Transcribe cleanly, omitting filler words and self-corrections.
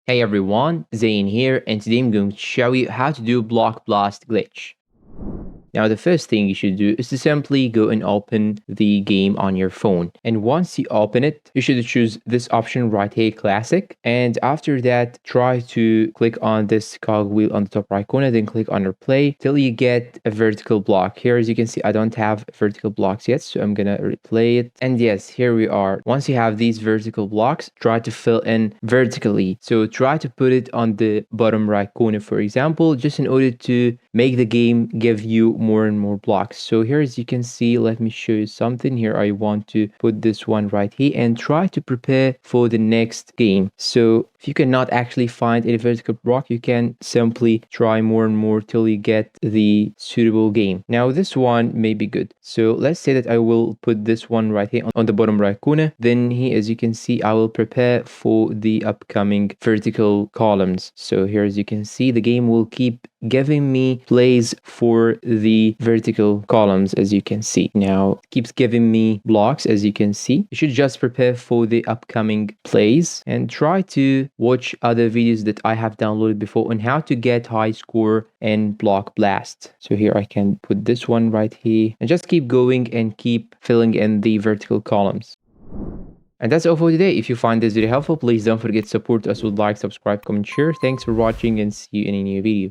Hey everyone, Zain here, and today I'm going to show you how to do Block Blast glitch. Now, the first thing you should do is to simply go and open the game on your phone. And once you open it, you should choose this option right here, Classic. And after that, try to click on this cogwheel on the top right corner, then click on Replay till you get a vertical block. Here, as you can see, I don't have vertical blocks yet, so I'm gonna replay it. And yes, here we are. Once you have these vertical blocks, try to fill in vertically. So try to put it on the bottom right corner, for example, just in order to make the game give you more and more blocks. So here, as you can see, let me show you something here. I want to put this one right here and try to prepare for the next game. So if you cannot actually find a vertical block, you can simply try more and more till you get the suitable game. Now this one may be good. So let's say that I will put this one right here on the bottom right corner. Then here, as you can see, I will prepare for the upcoming vertical columns. So here, as you can see, the game will keep giving me plays for the vertical columns. As you can see, now it keeps giving me blocks. As you can see, you should just prepare for the upcoming plays and try to watch other videos that I have downloaded before on how to get high score in Block Blast. So here I can put this one right here and just keep going and keep filling in the vertical columns. And that's all for today. If you find this video helpful, please don't forget to support us with like, subscribe, comment, share. Thanks for watching and see you in a new video.